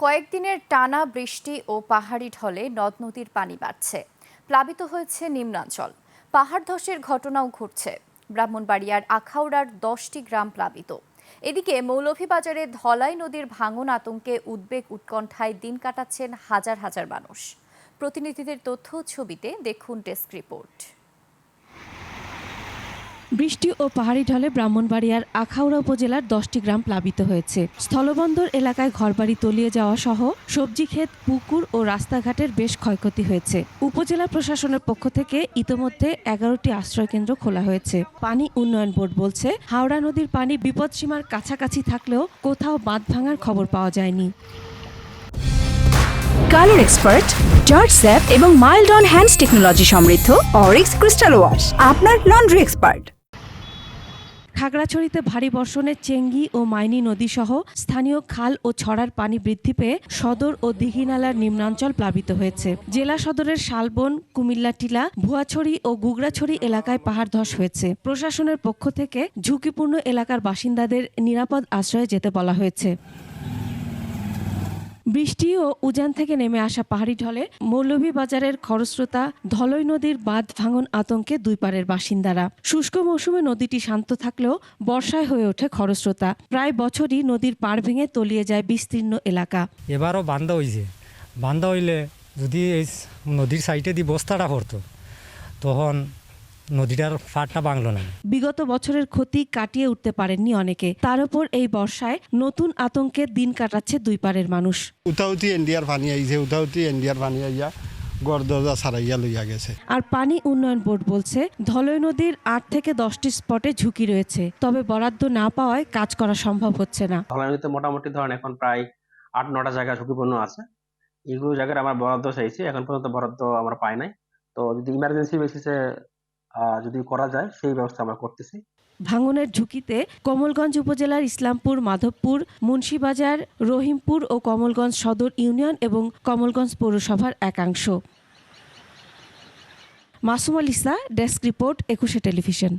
কয়েকদিনের টানা বৃষ্টি ও পাহাড়ি ঢলে নদ নদীর পানি বাড়ছে, প্লাবিত হয়েছে নিম্নাঞ্চল। পাহাড় ধসের ঘটনাও ঘটছে। ব্রাহ্মণবাড়িয়ার আখাউড়ার 10টি গ্রাম প্লাবিত। এদিকে মৌলভীবাজারে ধলাই নদীর ভাঙন আতঙ্কে উদ্বেগ উৎকণ্ঠায় দিন কাটাচ্ছেন হাজার হাজার মানুষ। প্রতিনিধিদের তথ্য ছবিতে দেখুন ডেস্ক রিপোর্ট। বৃষ্টি ও পাহাড়ি ঢলে ব্রাহ্মণবাড়িয়ার আখাউড়া উপজেলার 10টি গ্রাম প্লাবিত হয়েছে। স্থলবন্দর এলাকায় ঘরবাড়ি তলিয়ে যাওয়া সহ সবজি ক্ষেত, পুকুর ও রাস্তাঘাটের বেশ ক্ষয়ক্ষতি হয়েছে। উপজেলা প্রশাসনের পক্ষ থেকে ইতোমধ্যে 11টি আশ্রয়কেন্দ্র খোলা হয়েছে। পানি উন্নয়ন বোর্ড বলছে, হাওড়া নদীর পানি বিপদসীমার কাছাকাছি থাকলেও কোথাও বাঁধ ভাঙার খবর পাওয়া যায়নি। কালার এক্সপার্ট, জর্জ স্যাপ এবং মাইল্ড অন হ্যান্ডস টেকনোলজি সমৃদ্ধ অরিক্স ক্রিস্টাল ওয়াশ আপনার লন্ড্রি এক্সপার্ট। খাগড়াছড়িতে ভারী বর্ষণে চেঙ্গি ও মাইনি নদী সহ স্থানীয় খাল ও ছড়ার পানি বৃদ্ধি পেয়ে সদর ও দিঘিনালার নিম্নাঞ্চল প্লাবিত হয়েছে। জেলা সদরের শালবন, কুমিল্লা টিলা, ভুয়াছড়ি ও গুগরাছড়ি এলাকায় পাহাড় ধস হয়েছে। প্রশাসনের পক্ষ থেকে ঝুঁকিপূর্ণ এলাকার বাসিন্দাদের নিরাপদ আশ্রয়ে যেতে বলা হয়েছে। বৃষ্টি ও উজান থেকে নেমে আসা পাহাড়ি ঢলে মৌলভীবাজারের খরস্রোতা ধলই নদীর বাঁধ ভাঙন আতঙ্কে দুই পারের বাসিন্দারা। শুষ্ক মৌসুমে নদীটি শান্ত থাকলেও বর্ষায় হয়ে ওঠে খরস্রোতা। প্রায় বছরই নদীর পাড় ভেঙে তলিয়ে যায় বিস্তীর্ণ এলাকা। এবারও বান্ধা হয়েছে। বান্ধা হইলে যদি এই নদীর সাইডে দিয়ে বস্তাটা পড়তো, তখন নদীটার ফাটটা বাংলো না। বিগত বছরের ক্ষতি কাটিয়ে উঠতে পারেননি অনেকে। তার উপর এই বর্ষায় নতুন আতঙ্কের দিন কাটাচ্ছে দুই পারের মানুষ। উঠাউতি এনডিআর পানি আইছে, উঠাউতি এনডিআর পানি আইয়া গড় দরজা ছাড়াইয়া লইয়া গেছে। আর পানি উন্নয়ন বোর্ড বলছে, ধলই নদীর 8 থেকে 10টি স্পটে ঝুঁকি রয়েছে, তবে বরাদ্দ না পাওয়ায় কাজ করা সম্ভব হচ্ছে না। ধলাই নদীতে মোটামুটি ধরেন এখন প্রায় 8-9টা জায়গা ঝুঁকিপূর্ণ আছে। এইগুলো জায়গায় আমার বরাদ্দ চাইছি, এখন পর্যন্ত বরাদ্দ আমরা পাই নাই। তো যদি ইমার্জেন্সি বেসিসে যদি করা যায় সেই ব্যবস্থা আমরা করতেছি। ভাঙনের ঝুঁকিতে কমলগঞ্জ উপজেলার ইসলামপুর, মাধবপুর, মুন্সিবাজার, রহিমপুর ও কমলগঞ্জ সদর ইউনিয়ন এবং কমলগঞ্জ পৌরসভার একাংশ। মাসুম আল ইসা, ডেস্ক রিপোর্ট, 21 টেলিভিশন।